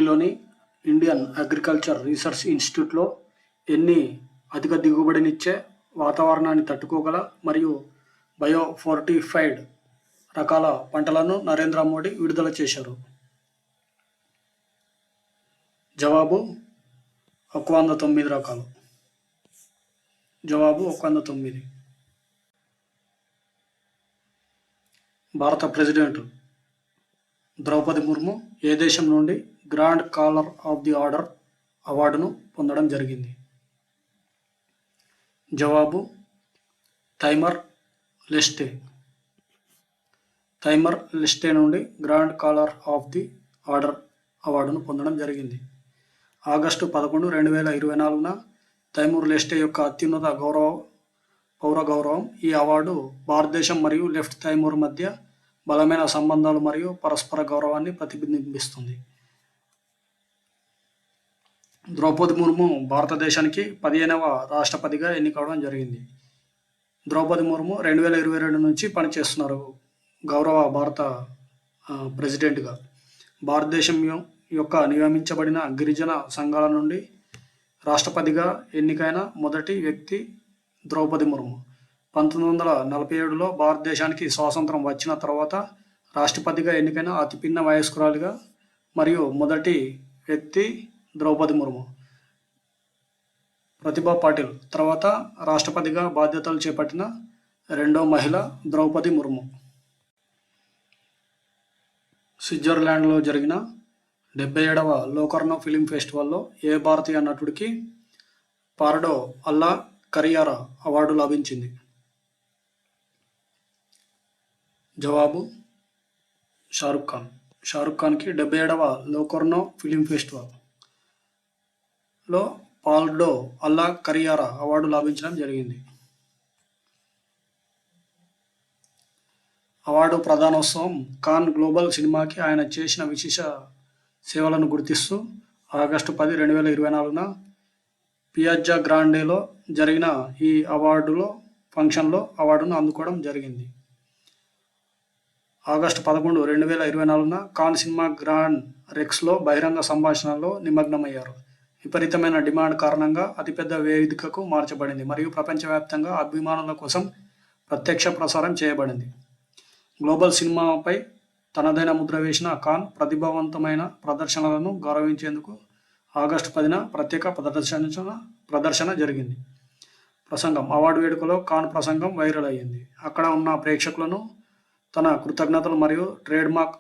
ఢిల్లీలోని Indian agriculture research ఇన్స్టిట్యూట్లో ఎన్ని అధిక దిగుబడినిచ్చే, వాతావరణాన్ని తట్టుకోగల మరియు బయోఫోర్టిఫైడ్ రకాల పంటలను నరేంద్ర మోడీ విడుదల చేశారు? జవాబు 109 రకాలు. జవాబు 109. భారత ప్రెసిడెంట్ ద్రౌపది ముర్ము ఏ దేశం నుండి grand caller of the order అవార్డును పొందడం జరిగింది? జవాబు తైమర్ లెస్టే. తైమర్ లెస్టే నుండి grand caller of the order అవార్డును పొందడం జరిగింది. ఆగస్టు 11, 2024 తైమూర్ లెస్టే యొక్క అత్యున్నత పౌర గౌరవం. ఈ అవార్డు భారతదేశం మరియు లెఫ్ట్ తైమూర్ మధ్య బలమైన సంబంధాలు మరియు పరస్పర గౌరవాన్ని ప్రతిబింబిస్తుంది. ద్రౌపది ముర్ము భారతదేశానికి 15వ రాష్ట్రపతిగా ఎన్నికవడం జరిగింది. ద్రౌపది ముర్ము 2022 నుంచి పనిచేస్తున్నారు గౌరవ భారత ప్రెసిడెంట్గా. భారతదేశం యొక్క నియమించబడిన గిరిజన సంఘాల నుండి రాష్ట్రపతిగా ఎన్నికైన మొదటి వ్యక్తి ద్రౌపది ముర్ము. 1947లో భారతదేశానికి స్వాతంత్రం వచ్చిన తర్వాత రాష్ట్రపతిగా ఎన్నికైన అతి పిన్న వయస్కురాలిగా మరియు మొదటి వ్యక్తి ద్రౌపది ముర్ము. ప్రతిభా పాటిల్ తర్వాత రాష్ట్రపతిగా బాధ్యతలు చేపట్టిన రెండో మహిళ ద్రౌపది ముర్ము. స్విట్జర్లాండ్లో జరిగిన 77వ లోకర్నో ఫిలిం ఫెస్టివల్లో ఏ భారతీయ నటుడికి పార్డో అల్లా కరియారా అవార్డు లభించింది? జవాబు షారుఖ్ ఖాన్. షారుఖ్ ఖాన్కి 77వ లోకర్నో ఫిలిం ఫెస్టివల్లో పార్డో అల్లా కరియారా అవార్డు లభించడం జరిగింది. అవార్డు ప్రదానోత్సవం కాన్ గ్లోబల్ సినిమాకి ఆయన చేసిన విశేష సేవలను గుర్తిస్తూ ఆగస్టు 10, 2024 పియాజ్జా గ్రాండేలో జరిగిన ఈ ఫంక్షన్లో అవార్డును అందుకోవడం జరిగింది. ఆగస్టు 11, 2024 కాన్ సినిమా గ్రాండ్ రెక్స్లో బహిరంగ సంభాషణలో నిమగ్నమయ్యారు. విపరీతమైన డిమాండ్ కారణంగా అతిపెద్ద వేదికకు మార్చబడింది మరియు ప్రపంచవ్యాప్తంగా అభిమానుల కోసం ప్రత్యక్ష ప్రసారం చేయబడింది. గ్లోబల్ సినిమాపై తనదైన ముద్ర వేసిన కాన్ ప్రతిభావంతమైన ప్రదర్శనలను గౌరవించేందుకు ఆగస్టు 10న ప్రత్యేక ప్రదర్శన జరిగింది. ప్రసంగం. అవార్డు వేడుకలో కాన్ ప్రసంగం వైరల్ అయ్యింది. అక్కడ ఉన్న ప్రేక్షకులను తన కృతజ్ఞతలు మరియు ట్రేడ్మార్క్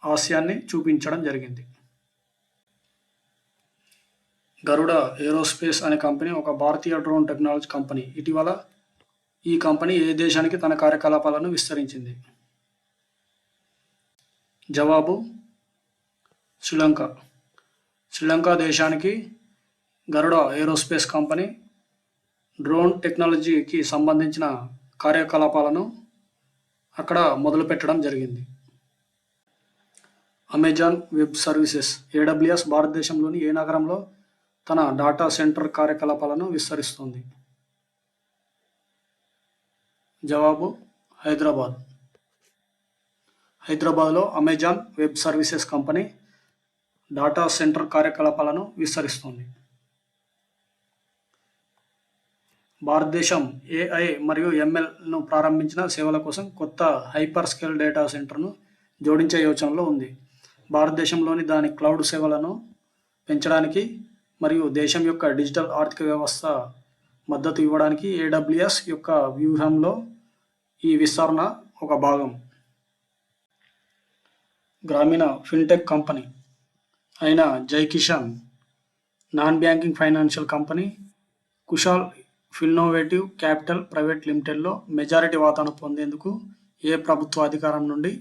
హాస్యాన్ని చూపించడం జరిగింది. గరుడ ఏరోస్పేస్ అనే కంపెనీ ఒక భారతీయ డ్రోన్ టెక్నాలజీ కంపెనీ. ఇటీవల ఈ కంపెనీ ఏ దేశానికి తన కార్యకలాపాలను విస్తరించింది? జవాబు శ్రీలంక. శ్రీలంక దేశానికి గరుడ ఏరోస్పేస్ కంపెనీ డ్రోన్ టెక్నాలజీకి సంబంధించిన కార్యకలాపాలను అక్కడ మొదలుపెట్టడం జరిగింది. అమెజాన్ వెబ్ సర్వీసెస్ AWS భారతదేశంలోని ఏ నగరంలో తన డాటా సెంటర్ కార్యకలాపాలను విస్తరిస్తుంది? జవాబు హైదరాబాద్. హైదరాబాద్లో Amazon web services company data centre కార్యకలాపాలను విస్తరిస్తుంది. భారతదేశం AI మరియు MLను ప్రారంభించిన సేవల కోసం కొత్త హైపర్ స్కేల్ డేటా సెంటర్ను జోడించే యోచనలో ఉంది. భారతదేశంలోని దాని క్లౌడ్ సేవలను పెంచడానికి మరియు దేశం యొక్క డిజిటల్ ఆర్థిక వ్యవస్థ మద్దతు ఇవ్వడానికి AWS యొక్క వ్యూహంలో ఈ విస్తరణ ఒక భాగం. గ్రామీణ ఫిన్టెక్ కంపెనీ అయిన Jai Kisan non banking financial company Kushal finnovative capital private లిమిటెడ్లో మెజారిటీ వాటాను పొందేందుకు ఏ ప్రభుత్వ అధికారం నుండి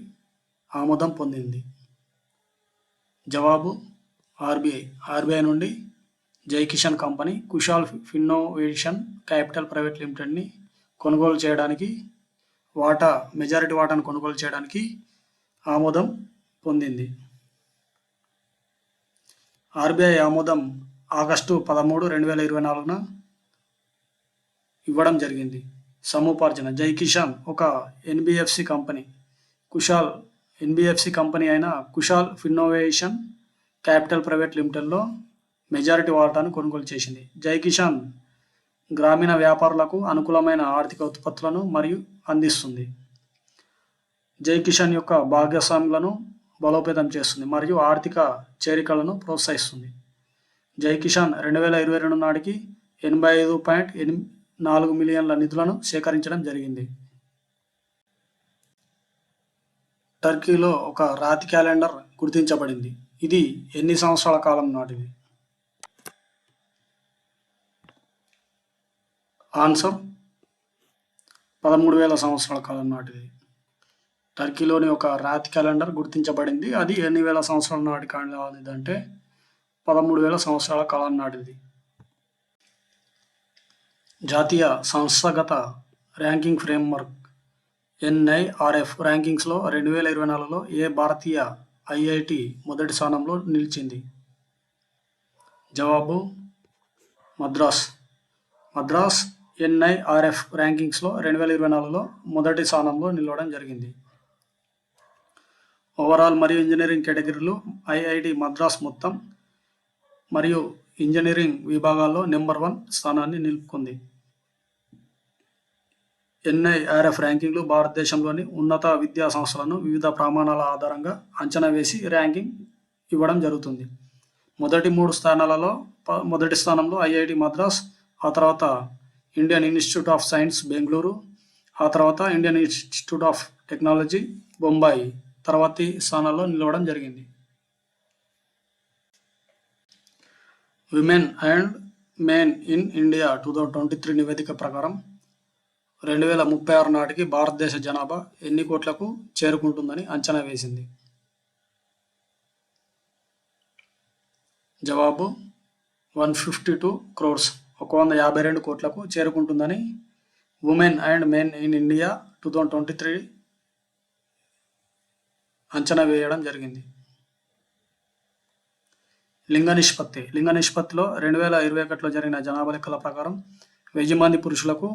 ఆమోదం పొందింది? జవాబు ఆర్బీఐ నుండి Jai Kisan company Kushal finnovation capital private లిమిటెడ్ని కొనుగోలు చేయడానికి మెజారిటీ వాటాను కొనుగోలు చేయడానికి ఆమోదం పొందింది. ఆర్బీఐ ఆమోదం ఆగస్టు 13, 2024 ఇవ్వడం జరిగింది. సముపార్జన. జై కిసాన్ ఒక ఎన్బిఎఫ్సి కంపెనీ అయిన కుషాల్ ఫిన్నోవేషన్ క్యాపిటల్ ప్రైవేట్ లిమిటెడ్లో మెజారిటీ వాటాను కొనుగోలు చేసింది. జై కిసాన్ గ్రామీణ వ్యాపారులకు అనుకూలమైన ఆర్థిక ఉత్పత్తులను మరియు అందిస్తుంది. జై కిసాన్ యొక్క భాగస్వాములను బలోపేతం చేస్తుంది మరియు ఆర్థిక చేరికలను ప్రోత్సహిస్తుంది. జై కిసాన్ 2022 నాటికి 85.4 మిలియన్ల నిధులను సేకరించడం జరిగింది. టర్కీలో ఒక రాతి క్యాలెండర్ గుర్తించబడింది. ఇది ఎన్ని సంవత్సరాల కాలం నాటిది? ఆన్సర్ 13,000 సంవత్సరాల కాలం నాటిది. టర్కీలోని ఒక రాతి క్యాలెండర్ గుర్తించబడింది. అది ఎన్ని వేల సంవత్సరాల నాటి కాలానిది అంటే 13,000 సంవత్సరాల కాలం నాటిది. జాతీయ సంస్థాగత ర్యాంకింగ్ ఫ్రేమ్వర్క్ NIRF ర్యాంకింగ్స్లో 2024లో ఏ భారతీయ IIT మొదటి స్థానంలో నిలిచింది? జవాబు మద్రాస్. NIRF ర్యాంకింగ్స్లో 2024లో మొదటి స్థానంలో నిలవడం జరిగింది. ఓవరాల్ మరియు ఇంజనీరింగ్ కేటగిరీలు IIT మద్రాస్ మొత్తం మరియు ఇంజనీరింగ్ విభాగాల్లో నెంబర్ 1 స్థానాన్ని నిలుపుకుంది. NIRF ర్యాంకింగ్లు భారతదేశంలోని ఉన్నత విద్యా సంస్థలను వివిధ ప్రమాణాల ఆధారంగా అంచనా వేసి ర్యాంకింగ్ ఇవ్వడం జరుగుతుంది. మొదటి స్థానంలో IIT మద్రాస్, ఆ తర్వాత Indian institute of science Bengaluru, ఆ తర్వాత Indian institute of technology Bombay తర్వాతి స్థానాల్లో నిలవడం జరిగింది. Women and men in India 2023 నివేదిక ప్రకారం 2036 నాటికి భారతదేశ జనాభా ఎన్ని కోట్లకు చేరుకుంటుందని అంచనా వేసింది? జవాబు 152 crores 152 కోట్లకు చేరుకుంటుందని women and men in India 2023 అంచనా వేయడం జరిగింది. లింగ నిష్పత్తిలో 2021లో జరిగిన జనాభా లెక్కల ప్రకారం 1000 మంది పురుషులకు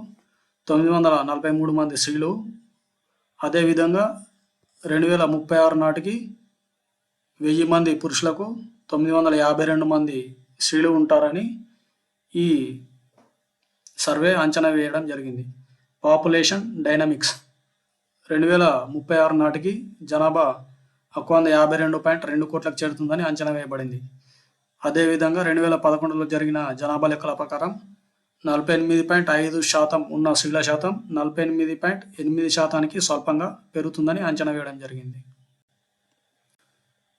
943 మంది స్త్రీలు, అదేవిధంగా 2036 నాటికి 1000 మంది పురుషులకు 952 మంది స్త్రీలు ఉంటారని ఈ సర్వే అంచనా వేయడం జరిగింది. పాపులేషన్ డైనమిక్స్ 2036 నాటికి జనాభా 152.2 కోట్లకు చేరుతుందని అంచనా వేయబడింది. అదేవిధంగా 2011లో జరిగిన జనాభా లెక్కల ప్రకారం 48.5% ఉన్న స్త్రీల శాతం 48.8% స్వల్పంగా పెరుగుతుందని అంచనా వేయడం జరిగింది.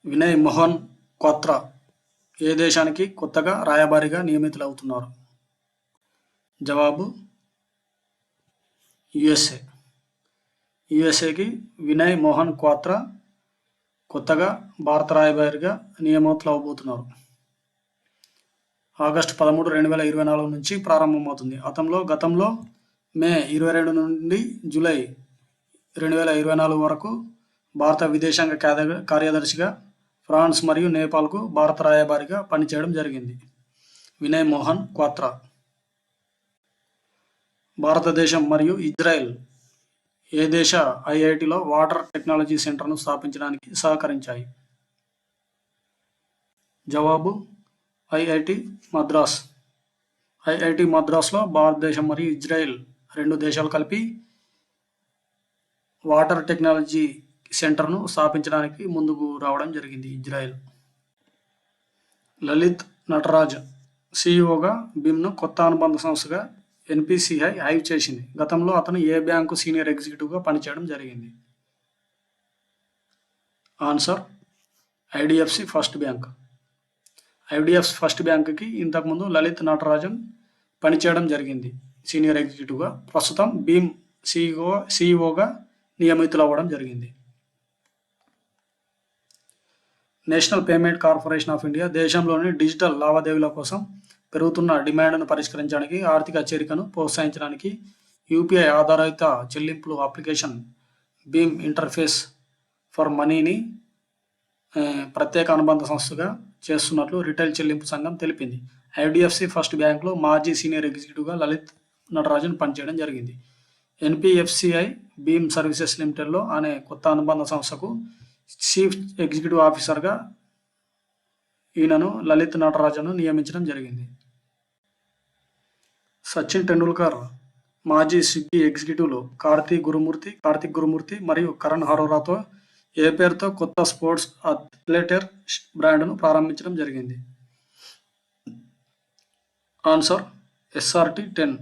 వినయ్ మోహన్ క్వాత్రా ఏ దేశానికి కొత్తగా రాయబారిగా నియమితులవుతున్నారు? జవాబు యుఎస్ఏకి వినయ్ మోహన్ క్వాత్రా కొత్తగా భారత రాయబారిగా నియమితులవబోతున్నారు. ఆగస్టు 13, 2024 నుంచి ప్రారంభమవుతుంది. గతంలో మే 22 నుండి జూలై 2024 వరకు భారత విదేశాంగ కార్యదర్శిగా ఫ్రాన్స్ మరియు నేపాల్కు భారత రాయబారిగా పనిచేయడం జరిగింది. వినయ్ మోహన్ క్వాత్రా. భారతదేశం మరియు ఇజ్రాయెల్ ఏ దేశ IITలో వాటర్ టెక్నాలజీ సెంటర్ను స్థాపించడానికి సహకరించాయి? జవాబు IIT మద్రాస్. IIT మద్రాస్లో భారతదేశం మరియు ఇజ్రాయెల్ 2 దేశాలు కలిపి వాటర్ టెక్నాలజీ సెంటర్ను స్థాపించడానికి ముందుకు రావడం జరిగింది. ఇజ్రాయెల్. లలిత్ నటరాజ్ CEOగా BIMను కొత్త అనుబంధ సంస్థగా NPCI హైర్ చేసింది. గతంలో అతను ఏ బ్యాంకు సీనియర్ ఎగ్జిక్యూటివ్గా పనిచేయడం జరిగింది? Answer IDFC first bank. IDFC first బ్యాంక్కి ఇంతకుముందు లలిత్ నటరాజన్ పనిచేయడం జరిగింది సీనియర్ ఎగ్జిక్యూటివ్గా. ప్రస్తుతం BIM CEOగా నియమితులవ్వడం జరిగింది. National payment corporation of India దేశంలోని డిజిటల్ లావాదేవీల కోసం పెరుగుతున్న డిమాండ్ను పరిష్కరించడానికి, ఆర్థిక చేరికను ప్రోత్సహించడానికి UPI ఆధారిత చెల్లింపులు అప్లికేషన్ BIM ఇంటర్ఫేస్ ఫర్ మనీని ప్రత్యేక అనుబంధ సంస్థగా చేస్తున్నట్లు రిటైల్ చెల్లింపు సంఘం తెలిపింది. IDFC ఫస్ట్ బ్యాంక్లో మాజీ సీనియర్ ఎగ్జిక్యూటివ్గా లలిత్ నటరాజన్ పనిచేయడం జరిగింది. NPFCI BIM సర్వీసెస్ లిమిటెడ్లో అనే కొత్త అనుబంధ సంస్థకు చీఫ్ ఎగ్జిక్యూటివ్ ఆఫీసర్గా ఈయనను లలిత్ నటరాజన్ను నియమించడం జరిగింది. సచిన్ టెండూల్కర్ మాజీ స్విగ్గీ ఎగ్జిక్యూటివ్లు కార్తీక్ గురుమూర్తి మరియు కరణ్ అరోరాతో ఏ పేరుతో కొత్త స్పోర్ట్స్ అథ్లెటర్ బ్రాండ్ను ప్రారంభించడం జరిగింది? Answer SRT-10.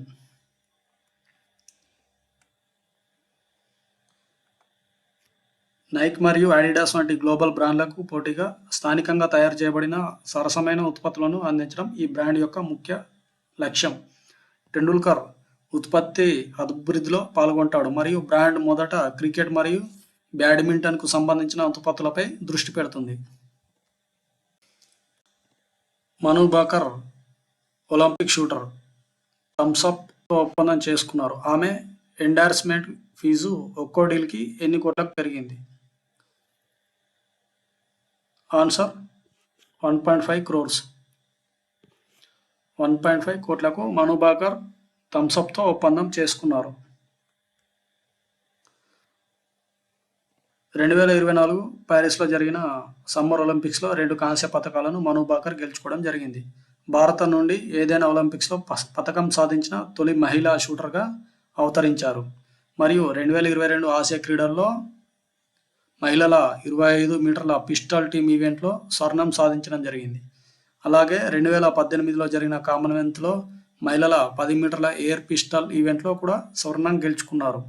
నైక్ మరియు అడిడాస్ వంటి గ్లోబల్ బ్రాండ్లకు పోటీగా స్థానికంగా తయారు చేయబడిన సరసమైన ఉత్పత్తులను అందించడం ఈ బ్రాండ్ యొక్క ముఖ్య లక్ష్యం. టెండూల్కర్ ఉత్పత్తి అభివృద్ధిలో పాల్గొంటాడు మరియు బ్రాండ్ మొదట క్రికెట్ మరియు బ్యాడ్మింటన్కు సంబంధించిన ఉత్పత్తులపై దృష్టి పెడుతుంది. మను భాకర్ ఒలింపిక్ షూటర్ థమ్సప్తో ఒప్పందం చేసుకున్నారు. ఆమె ఎండార్స్మెంట్ ఫీజు ఒక్కో డీల్కి ఎన్ని కోట్లకు పెరిగింది? Answer 1.5 crores. 1.5 కోట్లకు మను భాకర్ థమ్సప్తో ఒప్పందం చేసుకున్నారు. 2024 ప్యారిస్లో జరిగిన సమ్మర్ ఒలింపిక్స్లో 2 కాంస్య పథకాలను మను భాకర్ గెలుచుకోవడం జరిగింది. భారత నుండి ఏదైనా ఒలింపిక్స్లో పథకం సాధించిన తొలి మహిళా షూటర్గా అవతరించారు మరియు 2022 ఆసియా క్రీడల్లో మహిళల 25 మీటర్ల పిస్టల్ టీమ్ ఈవెంట్లో స్వర్ణం సాధించడం జరిగింది. అలాగే 2018లో జరిగిన కామన్వెల్త్లో మహిళల 10 మీటర్ల ఎయిర్ పిస్టల్ ఈవెంట్లో కూడా స్వర్ణం గెలుచుకున్నారు.